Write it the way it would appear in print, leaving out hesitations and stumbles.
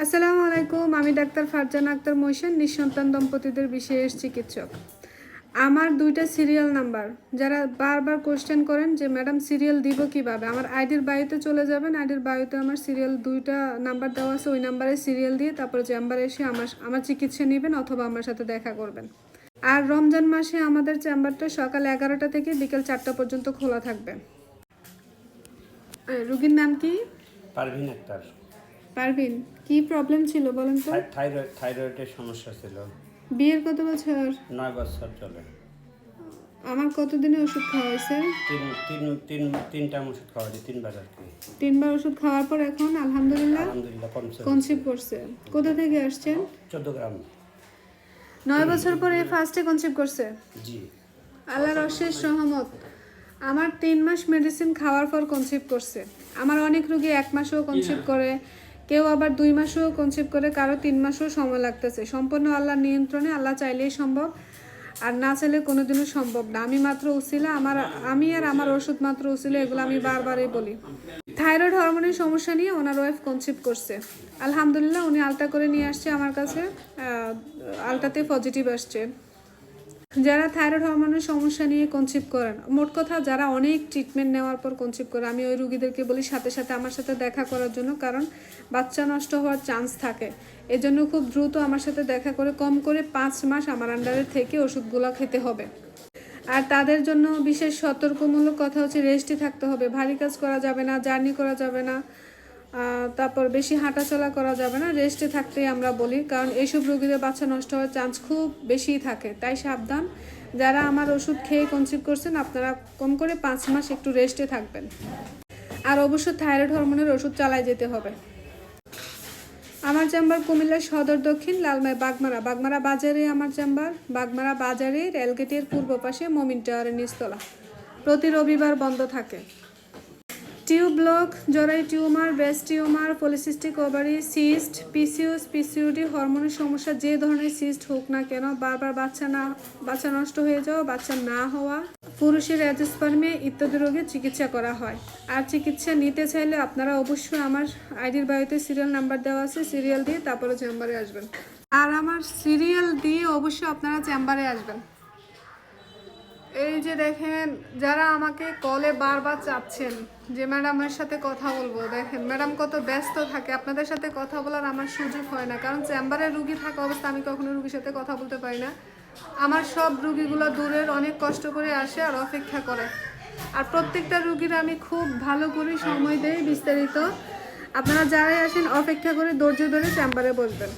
আসসালামু আলাইকুম। আমি ডাক্তার ফারজানা আক্তার মহসিন, নিঃসন্তান দম্পতিদের বিশেষ চিকিৎসক। আমার 2টা সিরিয়াল নাম্বার। যারা বারবার কোশ্চেন করেন যে ম্যাডাম সিরিয়াল দিব কিভাবে, আমার আইডির বায়োতে চলে যাবেন। আইডির বায়োতে আমার সিরিয়াল 2টা নাম্বার দেওয়া আছে, ওই নাম্বারে সিরিয়াল দিয়ে তারপরে চেম্বারে এসে আমার চিকিৎসা নেবেন অথবা আমার সাথে দেখা করবেন। আর রমজান মাসে আমাদের চেম্বারটা সকাল 11টা থেকে বিকেল 4টা পর্যন্ত খোলা থাকবে। রুগীর নাম কি? পারভিন আক্তার। পারভিন, কি প্রবলেম ছিল বলেন তো? থাইরয়েডের সমস্যা ছিল। বিয়ের কত বছর? 9 বছর চলে। আমার কতদিনে ওষুধ খাওয়া হয়েছে? তিনটা ওষুধ খাওয়া হয়েছে, 3বার আর কি। 3বার ওষুধ খাওয়ার পর এখন আলহামদুলিল্লাহ কনসিভ করছে। কোথা থেকে আসছেন? 14 গ্রাম। 9 বছর পরে ফার্স্টে কনসিভ করছে। জি, আল্লাহর অশেষ রহমত। আমার 3 মাস মেডিসিন খাওয়ার পর কনসিভ করছে। আমার অনেক রোগী 1 মাসেও কনসিভ করে, কেউ আবার 2 মাসেও কনসিভ করে, কারো 3 মাসেও সময় লাগতেছে। সম্পূর্ণ আল্লাহর নিয়ন্ত্রণে, আল্লাহ চাইলেই সম্ভব, আর না চাইলে কোনোদিনও সম্ভব না। আমি মাত্র উসিলা, আমি আর আমার ওষুধ মাত্র উসিলা, এগুলো আমি বারবারই বলি। থাইরয়েড হরমোনের সমস্যা নিয়ে ওনার ওয়াইফ কনসিভ করছে। আলহামদুলিল্লাহ উনি আলটা করে নিয়ে আসছে আমার কাছে, আলটাতে পজিটিভ আসছে। যারা থাইরয়েড হরমোনের সমস্যা নিয়ে কনসিভ করেন, মোট কথা যারা অনেক ট্রিটমেন্ট নেওয়ার পর কনসিভ করে, আমি ওই রুগীদেরকে বলি সাথে সাথে আমার সাথে দেখা করার জন্য, কারণ বাচ্চা নষ্ট হওয়ার চান্স থাকে। এজন্য খুব দ্রুত আমার সাথে দেখা করে কম করে 5 মাস আমার আন্ডারে থেকে ওষুধগুলো খেতে হবে। আর তাদের জন্য বিশেষ সতর্কমূলক কথা হচ্ছে রেস্টে থাকতে হবে। ভারী কাজ করা যাবে না, জার্নি করা যাবে না, তারপর বেশি হাঁটাচলা করা যাবে না, রেস্টে থাকতেই আমরা বলি, কারণ এইসব রোগীদের বাচ্চা নষ্ট হওয়ার চান্স খুব বেশিই থাকে। তাই সাবধান, যারা আমার ওষুধ খেয়ে কনসিভ করছেন আপনারা কম করে 5 মাস একটু রেস্টে থাকবেন। আর অবশ্য থাইরয়েড হরমোনের ওষুধ চালায় যেতে হবে। আমার চেম্বার কুমিল্লা সদর দক্ষিণ লালমাই বাগমারা বাজারে আমার চেম্বার। বাগমারা বাজারে রেলগেটের পূর্ব পাশে মমিন টাওয়ারের নিচতলা। প্রতি রবিবার বন্ধ থাকে। টিউব ব্লক, জরায়ু tumour, breast tumour, polycystic ovary, cyst, PCOS, PCOD, হরমোনের সমস্যা, যে ধরনের সিস্ট হোক না কেন, বারবার বাচ্চা নষ্ট হয়ে যাওয়া, বাচ্চা না হওয়া, পুরুষের অ্যাজোস্পার্মিয়া ইত্যাদি রোগের চিকিৎসা করা হয়। আর চিকিৎসা নিতে চাইলে আপনারা অবশ্যই আমার আইডির বায়োতে সিরিয়াল নাম্বার দেওয়া আছে, সিরিয়াল দিয়ে তারপরে চেম্বারে আসবেন। আর আমার সিরিয়াল দিয়ে অবশ্যই আপনারা চেম্বারে আসবেন। এই যে দেখেন, যারা আমাকে কলে বারবার চাচ্ছেন যে ম্যাডামের সাথে কথা বলবো, দেখেন ম্যাডাম কত ব্যস্ত থাকে, আপনাদের সাথে কথা বলার আমার সুযোগ হয় না, কারণ চেম্বারে রুগী থাকা অবস্থা আমি কখনো রুগীর সাথে কথা বলতে পারি না। আমার সব রুগীগুলো দূরের, অনেক কষ্ট করে আসে আর অপেক্ষা করে, আর প্রত্যেকটা রুগীর আমি খুব ভালো করে সময় দেই বিস্তারিত। আপনারা যারাই আসেন অপেক্ষা করে ধৈর্য ধরে চেম্বারে বসবেন।